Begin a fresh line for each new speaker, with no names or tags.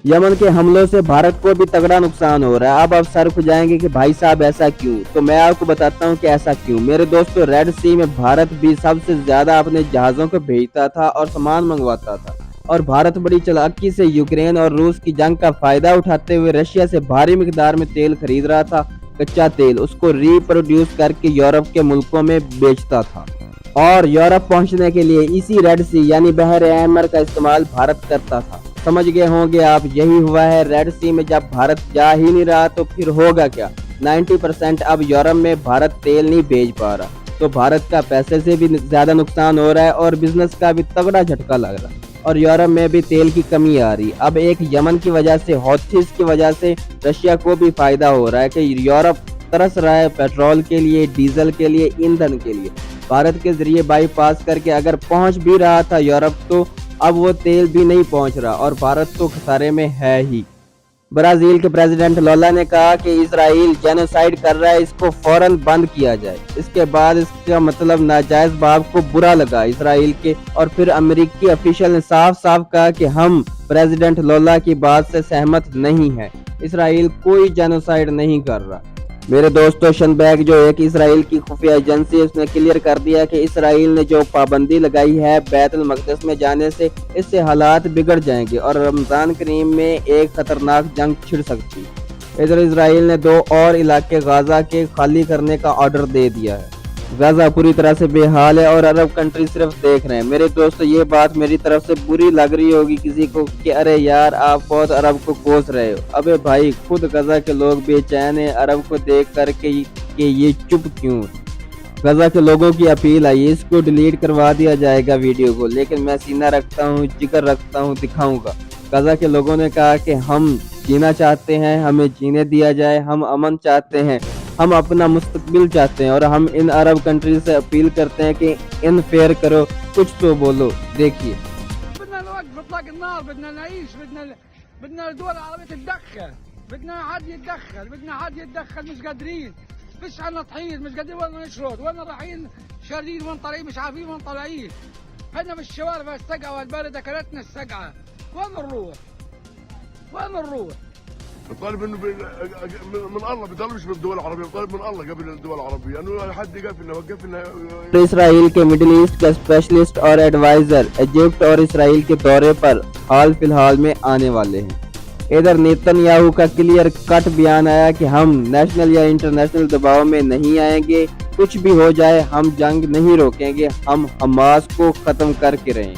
Yemen के हमलों से भारत को भी तगड़ा नुकसान हो रहा है। अब आप सर खुजाएंगे कि भाई साहब ऐसा क्यों, तो मैं आपको बताता हूँ कि ऐसा क्यों। मेरे दोस्तों, रेड सी में भारत भी सबसे ज्यादा अपने जहाजों को भेजता था और सामान मंगवाता था, और भारत बड़ी चालाकी से यूक्रेन और रूस की जंग का फायदा उठाते हुए रशिया से भारी मिकदार में तेल खरीद रहा था। कच्चा तेल उसको रिप्रोड्यूस करके यूरोप के मुल्कों में बेचता था, और यूरोप पहुंचने के लिए इसी रेड सी यानी बहर अहमर का इस्तेमाल भारत करता था। समझ गए होंगे आप, यही हुआ है रेड सी में। जब भारत जा ही नहीं रहा तो फिर होगा क्या। 90% अब यूरोप में भारत तेल नहीं भेज पा रहा, तो भारत का पैसे से भी ज्यादा नुकसान हो रहा है और बिजनेस का भी तगड़ा झटका लग रहा है, और यूरोप में भी तेल की कमी आ रही। अब एक यमन की वजह से, हौथीज की वजह से रशिया को भी फायदा हो रहा है कि यूरोप तरस रहा है पेट्रोल के लिए, डीजल के लिए, ईंधन के लिए। भारत के जरिए बाईपास करके अगर पहुंच भी रहा था यूरोप, तो अब वो तेल भी नहीं पहुंच रहा और भारत तो खसारे में है ही। ब्राजील के प्रेसिडेंट लौला ने कहा कि इसराइल जेनोसाइड कर रहा है, इसको फौरन बंद किया जाए। इसके बाद इसका मतलब नाजायज बाप को बुरा लगा इसराइल के, और फिर अमेरिकी ऑफिशियल ने साफ साफ कहा कि हम प्रेसिडेंट लौला की बात से सहमत नहीं है, इसराइल कोई जेनोसाइड नहीं कर रहा। मेरे दोस्तों, शनबैग जो एक इसराइल की खुफिया एजेंसी है, उसने क्लियर कर दिया कि इसराइल ने जो पाबंदी लगाई है बैतुल मक़दस में जाने से, इससे हालात बिगड़ जाएंगे और रमजान करीम में एक खतरनाक जंग छिड़ सकती है। इधर इसराइल ने 2 और इलाके गाजा के खाली करने का ऑर्डर दे दिया है। गाजा पूरी तरह से बेहाल है और अरब कंट्री सिर्फ देख रहे हैं। मेरे दोस्तों, ये बात मेरी तरफ से बुरी लग रही होगी किसी को कि अरे यार आप बहुत अरब को कोस रहे हो। अबे भाई, खुद गाजा के लोग बेचैन हैं अरब को देख करके कि ये चुप क्यों। गाजा के लोगों की अपील आई, इसको डिलीट करवा दिया जाएगा वीडियो को, लेकिन मैं सीना रखता हूँ, जिगर रखता हूँ, दिखाऊंगा। गाजा के लोगों ने कहा कि हम जीना चाहते हैं, हमें जीने दिया जाए, हम अमन चाहते हैं, हम अपना मुस्तकबिल चाहते हैं, और हम इन अरब कंट्री से अपील करते हैं कि इन फेयर करो, कुछ तो बोलो। देखिए,
بدنا الدول العربية تتدخل، بدنا حد يتدخل، بدنا حد يتدخل. مش قادرين، فيش عنا تحيط، مش قادرين وين نشرد، وين رايحين شاردين، وين طالعين مش عارفين وين طالعين. احنا في الشوارع السقعة والباردة كلتنا السقعة، وين نروح؟ وين نروح؟
بطالب انه من الله، بطالبش من الدول العربيه، بطالب من الله قبل الدول العربيه انه حد يقفلنا وقفلنا.
इसराइल के मिडिल ईस्ट के स्पेशलिस्ट और एडवाइजर इजिप्ट और इसराइल के दौरे पर हाल फिलहाल में आने वाले हैं। इधर नेतन्याहू का क्लियर कट बयान आया कि हम नेशनल या इंटरनेशनल दबाव में नहीं आएंगे, कुछ भी हो जाए हम जंग नहीं रोकेंगे, हम हमास को खत्म करके रहेंगे।